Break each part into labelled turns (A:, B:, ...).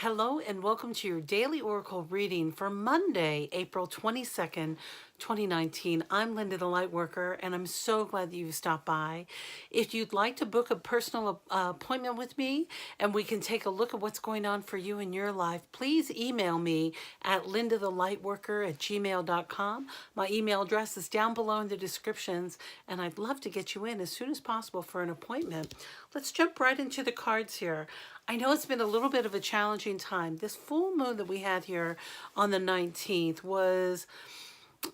A: Hello and welcome to your daily Oracle reading for Monday, April 22nd, 2019. I'm Linda the Lightworker, and I'm so glad that you've stopped by. If you'd like to book a personal appointment with me and we can take a look at what's going on for you in your life, please email me at lindathelightworker@gmail.com. My email address is down below in the descriptions, and I'd love to get you in as soon as possible for an appointment. Let's jump right into the cards here. I know it's been a little bit of a challenging time. This full moon that we had here on the 19th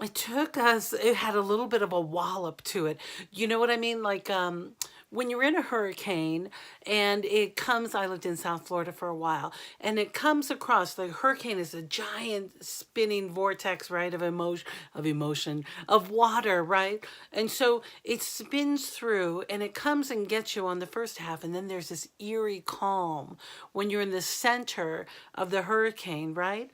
A: it had a little bit of a wallop to it. You know what I mean? Like, when you're in a hurricane and it comes, I lived in South Florida for a while, and it comes across, the hurricane is a giant spinning vortex, right, of water, right? And so it spins through and it comes and gets you on the first half, and then there's this eerie calm when you're in the center of the hurricane, right?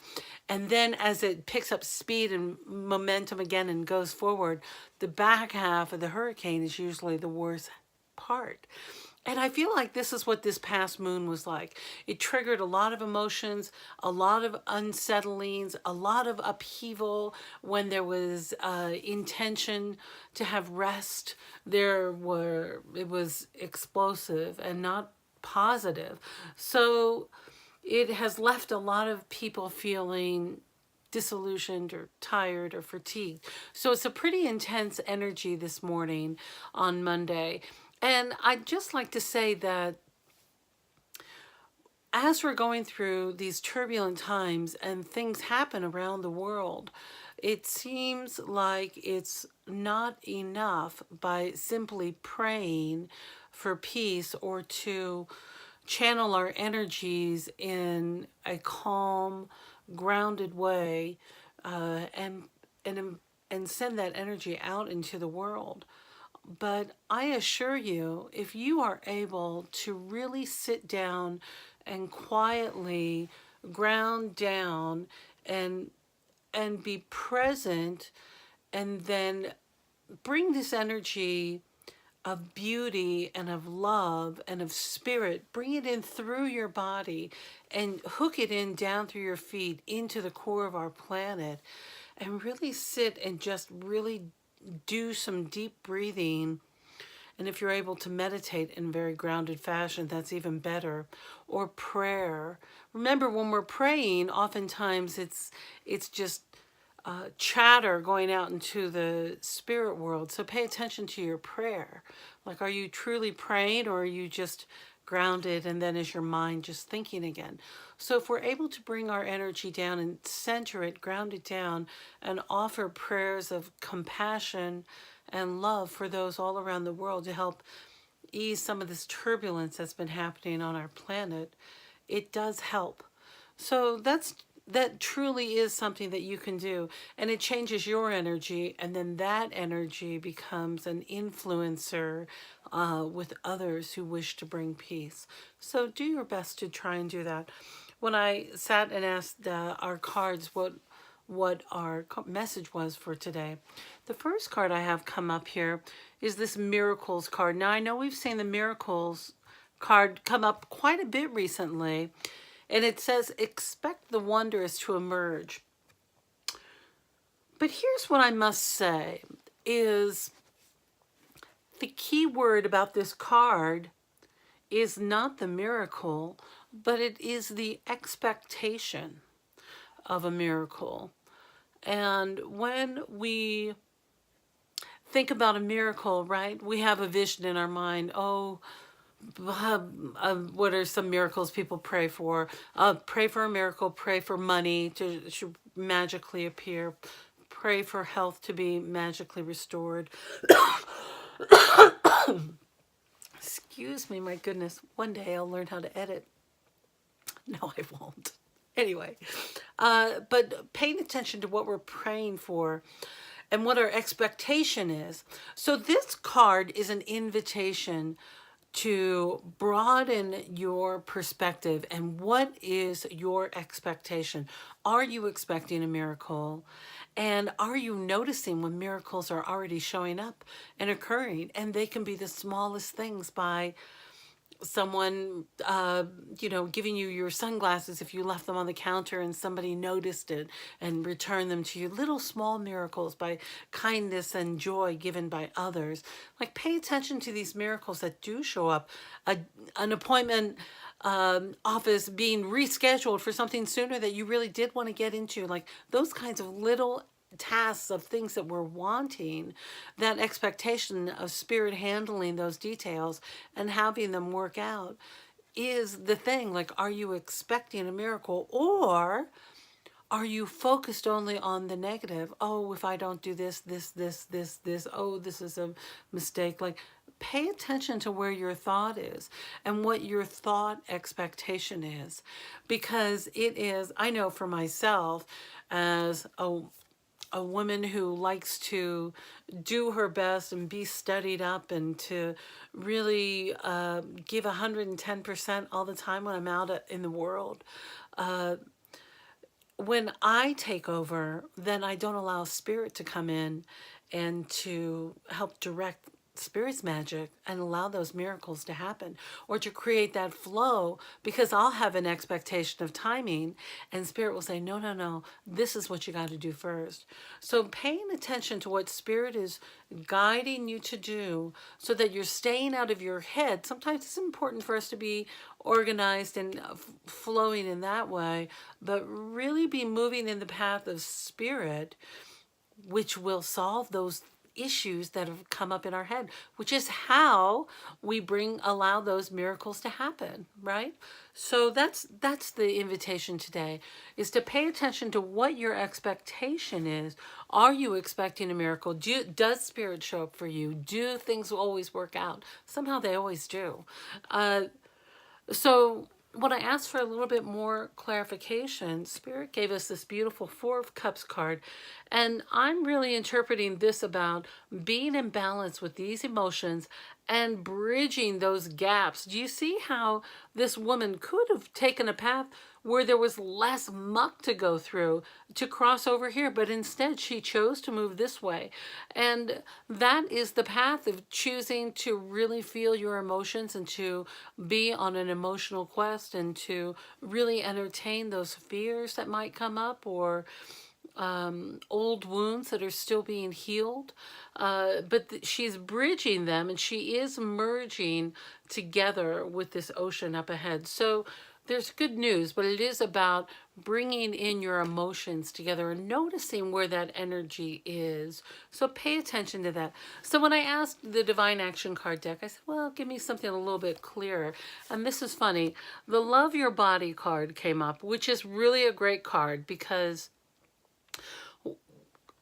A: And then as it picks up speed and momentum again and goes forward, the back half of the hurricane is usually the worst part. And I feel like this is what this past moon was like. It triggered a lot of emotions, a lot of unsettlings, a lot of upheaval when there was intention to have rest. It was explosive and not positive. So it has left a lot of people feeling disillusioned or tired or fatigued. So it's a pretty intense energy this morning on Monday. And I'd just like to say that as we're going through these turbulent times and things happen around the world, it seems like it's not enough by simply praying for peace or to channel our energies in a calm, grounded way, and send that energy out into the world. But I assure you, if you are able to really sit down and quietly ground down and be present, and then bring this energy of beauty and of love and of spirit, bring it in through your body and hook it in down through your feet into the core of our planet, and really sit and just really do some deep breathing. And if you're able to meditate in very grounded fashion, that's even better. Or prayer. Remember, when we're praying, oftentimes it's just chatter going out into the spirit world. So pay attention to your prayer. Like, are you truly praying, or are you just grounded and then is your mind just thinking again? So if we're able to bring our energy down and center it, ground it down, and offer prayers of compassion and love for those all around the world to help ease some of this turbulence that's been happening on our planet, it does help. So that truly is something that you can do, and it changes your energy, and then that energy becomes an influencer with others who wish to bring peace. So do your best to try and do that. When I sat and asked our cards what our message was for today, the first card I have come up here is this Miracles card. Now, I know we've seen the Miracles card come up quite a bit recently, and it says, expect the wondrous to emerge. But here's what I must say is the key word about this card is not the miracle, but it is the expectation of a miracle. And when we think about a miracle, right, we have a vision in our mind. Oh, what are some miracles people pray for? Pray for a miracle, pray for money to magically appear, pray for health to be magically restored. Excuse me, my goodness. One day I'll learn how to edit. No, I won't. Anyway, but paying attention to what we're praying for and what our expectation is. So this card is an invitation to broaden your perspective. And what is your expectation? Are you expecting a miracle? And are you noticing when miracles are already showing up and occurring? And they can be the smallest things, by someone, giving you your sunglasses if you left them on the counter and somebody noticed it and returned them to you. Little small miracles by kindness and joy given by others. Like, pay attention to these miracles that do show up. An appointment, office being rescheduled for something sooner that you really did want to get into. Like, those kinds of little tasks of things that we're wanting, that expectation of spirit handling those details and having them work out is the thing. Like, are you expecting a miracle, or are you focused only on the negative? Oh, if I don't do this, oh, this is a mistake. Like, pay attention to where your thought is and what your thought expectation is, because it is, I know for myself, as a woman who likes to do her best and be studied up and to really give 110% all the time when I'm out in the world. When I take over, then I don't allow spirit to come in and to help direct spirit's magic and allow those miracles to happen, or to create that flow, because I'll have an expectation of timing and spirit will say, no, no, no, this is what you got to do first. So paying attention to what spirit is guiding you to do so that you're staying out of your head. Sometimes it's important for us to be organized and flowing in that way, but really be moving in the path of spirit, which will solve those issues that have come up in our head, which is how we allow those miracles to happen, right? So that's the invitation today, is to pay attention to what your expectation is. Are you expecting a miracle? Does spirit show up for you? Do things always work out? Somehow they always do. So when I asked for a little bit more clarification, Spirit gave us this beautiful Four of Cups card. And I'm really interpreting this about being in balance with these emotions and bridging those gaps. Do you see how this woman could have taken a path where there was less muck to go through to cross over here, but instead she chose to move this way? And that is the path of choosing to really feel your emotions and to be on an emotional quest and to really entertain those fears that might come up, or old wounds that are still being healed. But she's bridging them, and she is merging together with this ocean up ahead. So there's good news, but it is about bringing in your emotions together and noticing where that energy is. So pay attention to that. So when I asked the Divine Action card deck, I said, well, give me something a little bit clearer. And this is funny. The Love Your Body card came up, which is really a great card, because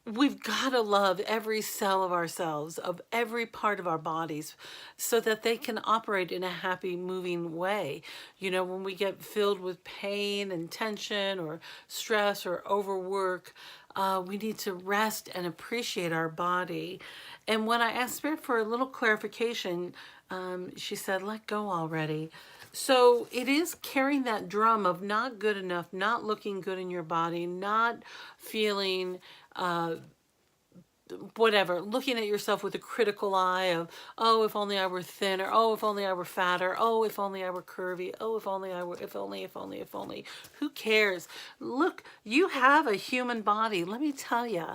A: we've got to love every cell of ourselves, of every part of our bodies, so that they can operate in a happy, moving way. You know, when we get filled with pain and tension or stress or overwork, we need to rest and appreciate our body. And when I asked Spirit for a little clarification, she said, let go already. So it is carrying that drum of not good enough, not looking good in your body, not feeling whatever, looking at yourself with a critical eye of, oh, if only I were thinner, oh, if only I were fatter, oh, if only I were curvy, oh, if only I were, if only, if only, if only. Who cares? Look, you have a human body. Let me tell you,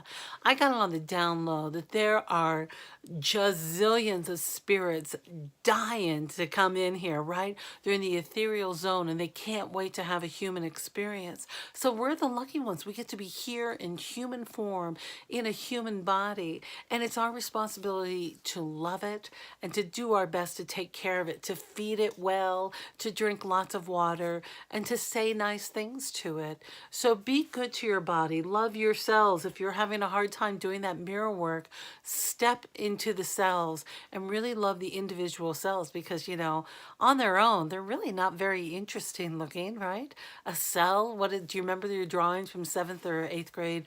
A: I got it on the down low that there are gazillions of spirits dying to come in here, right? They're in the ethereal zone and they can't wait to have a human experience. So we're the lucky ones. We get to be here in human form, in a human body, and it's our responsibility to love it and to do our best to take care of it, to feed it well, to drink lots of water, and to say nice things to it. So be good to your body. Love your cells. If you're having a hard time doing that mirror work, step into the cells and really love the individual cells, because, you know, on their own, they're really not very interesting looking, right? A cell, do you remember your drawings from 7th or 8th grade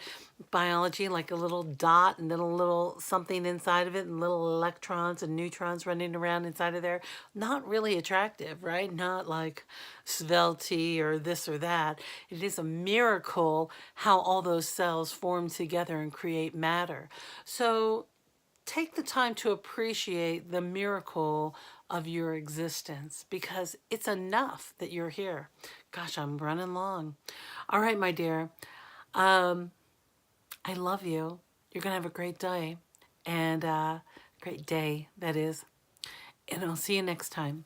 A: biology, like a little dot and then a little something inside of it and little electrons and neutrons running around inside of there? Not really attractive, right? Not like svelte or this or that. It is a miracle how all those cells form together and create matter. So take the time to appreciate the miracle of your existence, because it's enough that you're here. Gosh, I'm running long. All right, my dear. I love you. You're going to have a great day, and great day, that is. And I'll see you next time.